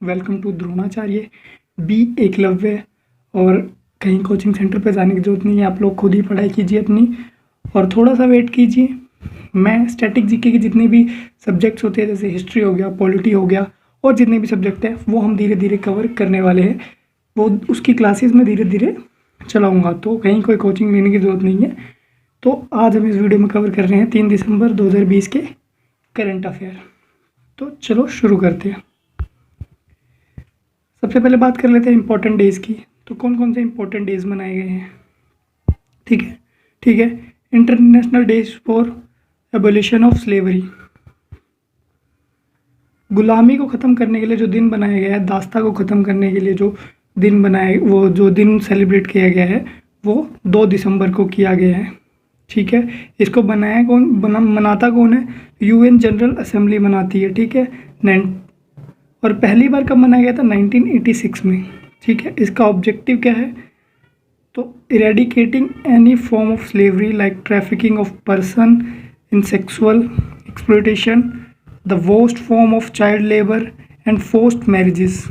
Welcome to Dronacharya बी एकलव्य। और कहीं कोचिंग सेंटर पे जाने की ज़रूरत नहीं है, आप लोग खुद ही पढ़ाई कीजिए अपनी और थोड़ा सा वेट कीजिए। मैं स्टैटिक जीके के जितने भी सब्जेक्ट्स होते हैं, जैसे हिस्ट्री हो गया, पॉलिटी हो गया और जितने भी सब्जेक्ट हैं, वो हम धीरे धीरे कवर करने वाले हैं। वो उसकी क्लासेस में धीरे धीरे चलाऊँगा, तो कहीं कोई कोचिंग लेने की ज़रूरत नहीं है। तो आज हम इस वीडियो में कवर कर रहे हैं 3 दिसंबर 2020 के करंट अफेयर। तो चलो शुरू करते हैं। सबसे पहले बात कर लेते हैं इंपॉर्टेंट डेज़ की। तो कौन कौन से इंपॉर्टेंट डेज़ मनाए गए हैं? ठीक है। International days for abolition of slavery, गुलामी को ख़त्म करने के लिए जो दिन बनाया गया है, दास्ता को ख़त्म करने के लिए जो दिन बनाए, वो जो दिन सेलिब्रेट किया गया है वो 2 दिसंबर को किया गया है। ठीक है, इसको बनाया कौन, मनाता कौन है? यूएन जनरल असेंबली मनाती है। ठीक है, और पहली बार कब मनाया गया था? 1986 में। ठीक है, इसका ऑब्जेक्टिव क्या है? तो eradicating any form of slavery like trafficking of person in sexual exploitation, the worst form of child labour and forced marriages.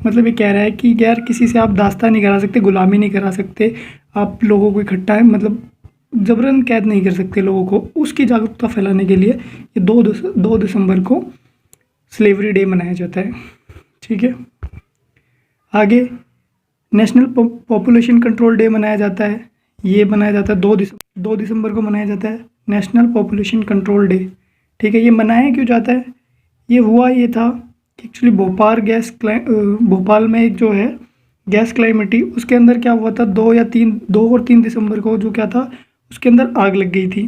मतलब ये कह रहा है कि यार किसी से आप दास्ता नहीं करा सकते, गुलामी नहीं करा सकते, आप लोगों को इकट्ठा है मतलब जबरन कैद नहीं कर सकते लोगों को। उसकी जागरूकता फैलाने के लिए ये 2 दिसंबर को स्लेवरी डे मनाया जाता है। ठीक है, आगे नेशनल पॉपुलेशन कंट्रोल डे मनाया जाता है। ये मनाया जाता है 2 दिसंबर को मनाया जाता है नेशनल पॉपुलेशन कंट्रोल डे। ठीक है, ये मनाया क्यों जाता है? ये था कि एक्चुअली भोपाल में एक जो है गैस क्लाइमिटी, उसके अंदर क्या हुआ था, 2 और 3 दिसंबर को जो क्या था, उसके अंदर आग लग गई थी।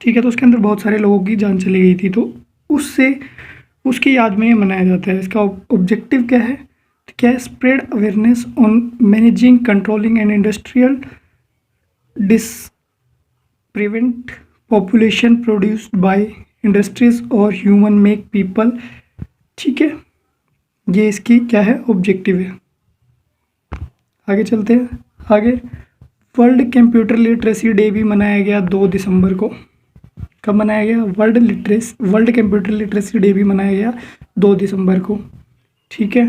ठीक है, तो उसके अंदर बहुत सारे लोगों की जान चली गई थी, तो उसकी याद में ये मनाया जाता है। इसका ऑब्जेक्टिव क्या है? तो क्या है? Spread awareness on managing, controlling and industrial prevent population produced by industries और ह्यूमन मेक पीपल। ठीक है, ये इसकी क्या है, ऑब्जेक्टिव है। आगे चलते हैं। आगे वर्ल्ड कंप्यूटर लिटरेसी डे भी मनाया गया 2 दिसंबर को। कब मनाया गया? वर्ल्ड कंप्यूटर लिटरेसी डे भी मनाया गया 2 दिसंबर को। ठीक है,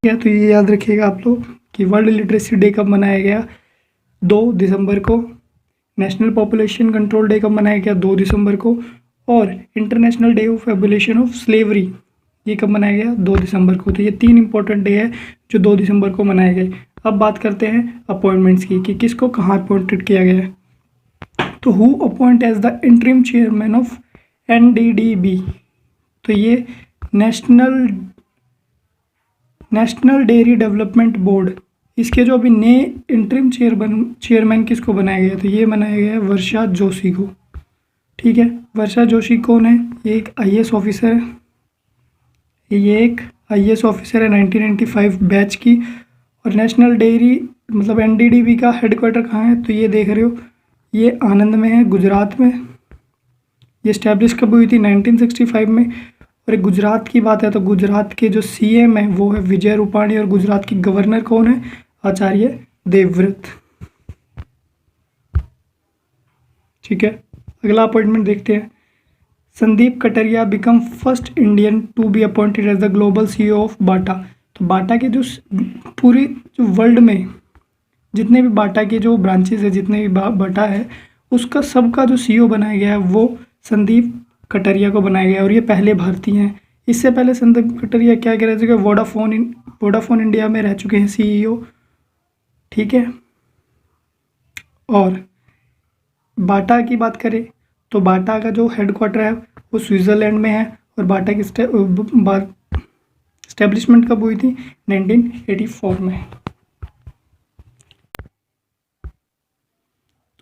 क्या तो ये याद रखिएगा आप लोग कि वर्ल्ड लिटरेसी डे कब मनाया गया? 2 दिसंबर को। नेशनल पॉपुलेशन कंट्रोल डे कब मनाया गया? 2 दिसंबर को। और international day of abolition of slavery ये कब मनाया गया? 2 दिसंबर को। तो ये 3 इंपॉर्टेंट डे है जो 2 दिसंबर को मनाए गए। अब बात करते हैं अपॉइंटमेंट्स की कि किसको कहाँ अपॉइंटेड किया गया है। तो who appoint as the interim chairman of NDDB, तो ये नेशनल डेयरी डेवलपमेंट बोर्ड, इसके जो अभी नए इंटरिम चेयरमैन किसको बनाया गया? तो ये बनाया गया है वर्षा जोशी को। ठीक है, वर्षा जोशी कौन है? ये एक IAS ऑफिसर है। ये एक IAS ऑफिसर है 1995 बैच की। और नेशनल डेयरी मतलब NDDB का हेडक्वार्टर कहाँ है? तो ये देख रहे हो, ये आनंद में है, गुजरात में। ये इस्टेब्लिश कब हुई थी? 1965 में। और एक गुजरात की बात है तो गुजरात के जो CM है वो है विजय रूपाणी, और गुजरात की गवर्नर कौन है? आचार्य देवव्रत। ठीक है, अगला अपॉइंटमेंट देखते हैं। Sandeep Kataria become first Indian to be appointed as the global CEO of Bata. तो बाटा के जो पूरी जो वर्ल्ड में जितने भी बाटा के जो ब्रांचेस है, जितने भी बाटा है, उसका सबका जो CEO बनाया गया है वो संदीप कटरिया को बनाया गया है। और ये पहले भारतीय हैं। इससे पहले संदीप कटरिया क्या रह चुके हैं? वोडाफोन इंडिया में रह चुके हैं CEO। ठीक है, और बाटा की बात करें तो बाटा का जो हेडक्वार्टर है वो स्विट्ज़रलैंड में है। और बाटा की स्टैब्लिशमेंट कब हुई थी? 1984 में।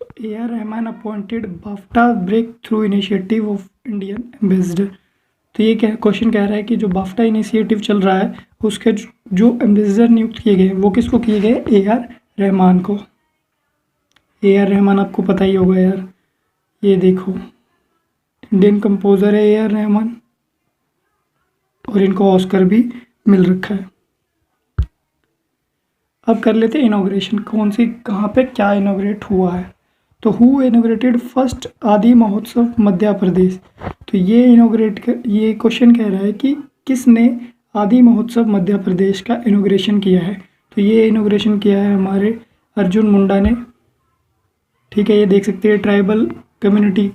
तो AR Rahman appointed BAFTA breakthrough initiative of Indian ambassador. तो ये क्या क्वेश्चन कह रहा है कि जो बाफ्टा इनिशिएटिव चल रहा है उसके जो एम्बेसडर नियुक्त किए गए वो किसको किए गए? AR रहमान को। AR रहमान आपको पता ही होगा यार, ये देखो इंडियन कंपोज़र है AR रहमान, और इनको ऑस्कर भी मिल रखा है। अब कर लेते हैं इनॉग्रेशन, कौन सी कहाँ पे क्या इनॉग्रेट हुआ है। तो हु इनोग्रेटेड फर्स्ट आदि महोत्सव मध्य प्रदेश। तो ये क्वेश्चन कह रहा है कि किसने आदि महोत्सव मध्य प्रदेश का इनोग्रेशन किया है। तो ये इनोग्रेशन किया है हमारे अर्जुन मुंडा ने। ठीक है, ये देख सकते हैं ट्राइबल कम्युनिटी,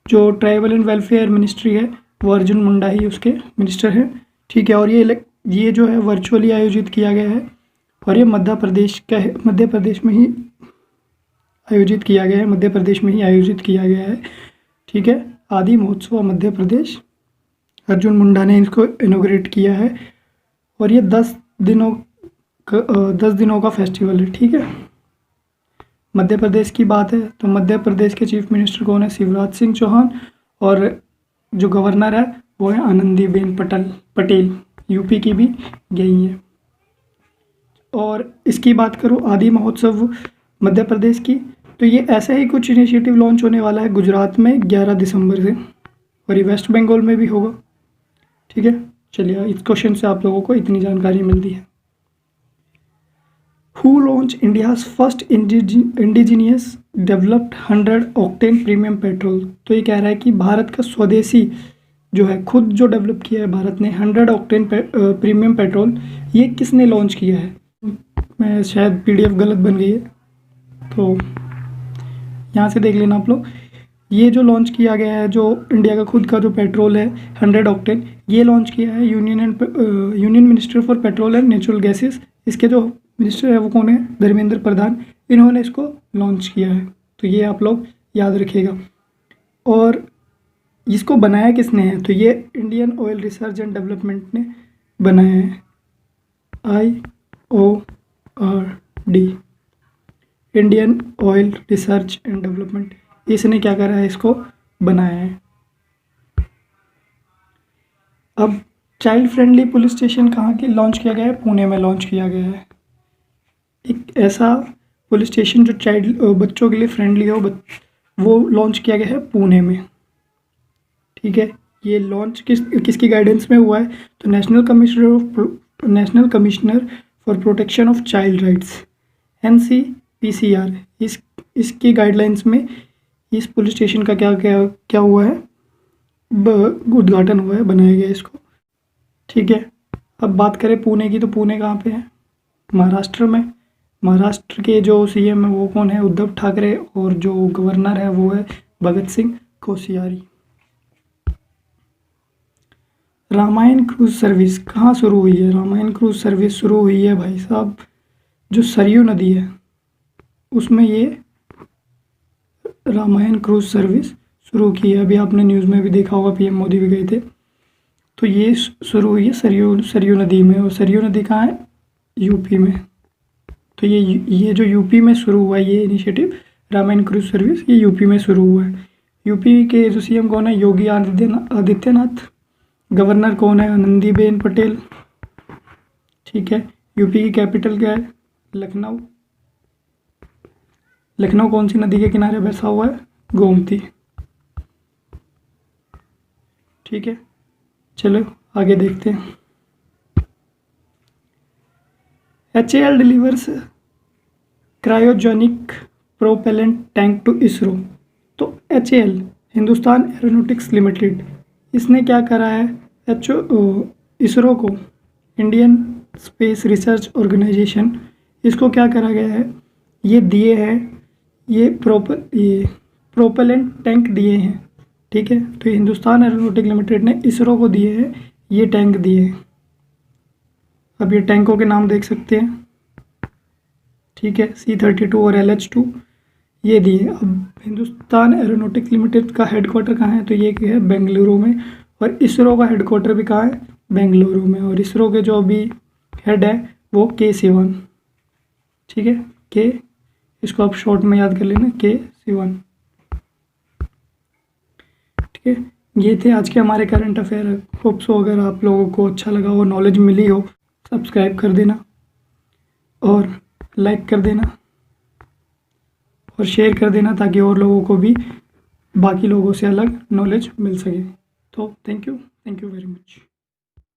जो ट्राइबल एंड वेलफेयर मिनिस्ट्री है वो अर्जुन मुंडा ही उसके मिनिस्टर हैं। ठीक है, और ये जो है वर्चुअली आयोजित किया गया है और ये मध्य प्रदेश का है, मध्य प्रदेश में ही आयोजित किया गया है, मध्य प्रदेश में ही आयोजित किया गया है। ठीक है, आदि महोत्सव मध्य प्रदेश, अर्जुन मुंडा ने इसको इनोग्रेट किया है और ये 10 दिनों का फेस्टिवल है। ठीक है, मध्य प्रदेश की बात है तो मध्य प्रदेश के चीफ मिनिस्टर कौन है, शिवराज सिंह चौहान, और जो गवर्नर है वो है आनंदीबेन पटेल, यूपी की भी गई है। और इसकी बात करूँ आदि महोत्सव मध्य प्रदेश की, तो ये ऐसा ही कुछ इनिशिएटिव लॉन्च होने वाला है गुजरात में 11 दिसंबर से, और ये वेस्ट बंगाल में भी होगा। ठीक है, चलिए इस क्वेश्चन से आप लोगों को इतनी जानकारी मिलती है। Who launched India's first indigenous developed 100 octane premium petrol। तो ये कह रहा है कि भारत का स्वदेशी जो है, खुद जो डेवलप किया है भारत ने 100 ऑक्टेन प्रीमियम पेट्रोल, ये किसने लॉन्च किया है। मैं शायद PDF गलत बन गई है तो यहाँ से देख लेना आप लोग। ये जो लॉन्च किया गया है, जो इंडिया का खुद का जो पेट्रोल है 100 ऑक्टेन, ये लॉन्च किया है union minister for petrol and natural gases. इसके जो मिनिस्टर है वो कौन है, धर्मेंद्र प्रधान, इन्होंने इसको लॉन्च किया है। तो ये आप लोग याद रखिएगा। और इसको बनाया किसने है, तो ये Indian oil research and development ने बनाया है, IORD, Indian oil research and development, इसने क्या करा है, इसको बनाया है। अब चाइल्ड फ्रेंडली पुलिस स्टेशन कहाँ के लॉन्च किया गया है, पुणे में लॉन्च किया गया है। एक ऐसा पुलिस स्टेशन जो बच्चों के लिए फ्रेंडली हो, वो लॉन्च किया गया है पुणे में। ठीक है, ये लॉन्च किसकी गाइडेंस में हुआ है, तो national commissioner for protection of child rights, NCPCR, इसकी गाइडलाइंस में इस पुलिस स्टेशन का क्या हुआ है, उद्घाटन हुआ है, बनाया गया इसको। ठीक है, अब बात करें पुणे की, तो पुणे कहाँ पे है, महाराष्ट्र में। महाराष्ट्र के जो CM है वो कौन है, उद्धव ठाकरे, और जो गवर्नर है वो है भगत सिंह कोश्यारी। रामायण क्रूज सर्विस कहाँ शुरू हुई है, रामायण क्रूज सर्विस शुरू हुई है भाई साहब जो सरयू नदी है उसमें ये रामायण क्रूज सर्विस शुरू की है। अभी आपने न्यूज़ में भी देखा होगा, PM मोदी भी गए थे। तो ये शुरू हुई है सरयू नदी में, और सरयू नदी कहाँ है, यूपी में। तो ये जो यूपी में शुरू हुआ है ये इनिशिएटिव रामायण क्रूज सर्विस, ये यूपी में शुरू हुआ है। यूपी के जो CM कौन है, योगी आदित्यनाथ, गवर्नर कौन है, आनंदीबेन पटेल। ठीक है, यूपी की कैपिटल क्या है, लखनऊ। लखनऊ कौन सी नदी के किनारे बसा हुआ है, गोमती। ठीक है, चलो आगे देखते हैं। HAL delivers cryogenic propellant tank to ISRO. तो HAL, हिंदुस्तान एरोनॉटिक्स लिमिटेड, इसने क्या करा है, इसरो को, इंडियन स्पेस रिसर्च ऑर्गेनाइजेशन, इसको क्या करा गया है, ये दिए हैं, ये प्रोपेलेंट टैंक दिए हैं। ठीक है, तो हिंदुस्तान एरोनॉटिक लिमिटेड ने इसरो को दिए हैं, ये टैंक दिए हैं। अब ये टैंकों के नाम देख सकते हैं। ठीक है, C-32 और LH-2 ये दिए। अब हिंदुस्तान एरोनॉटिक्स लिमिटेड का हेडक्वार्टर कहाँ है, तो ये है बेंगलुरु में, और इसरो का हेडक्वार्टर भी कहाँ है, बेंगलुरु में। और इसरो के जो अभी हेड है वो K Sivan। ठीक है, K, इसको आप शॉर्ट में याद कर लेना, K Sivan। ठीक है, ये थे आज के हमारे करंट अफेयर। होप सो अगर आप लोगों को अच्छा लगा हो, नॉलेज मिली हो, सब्सक्राइब कर देना और लाइक कर देना और शेयर कर देना, ताकि और लोगों को भी बाकी लोगों से अलग नॉलेज मिल सके। तो थैंक यू वेरी मच।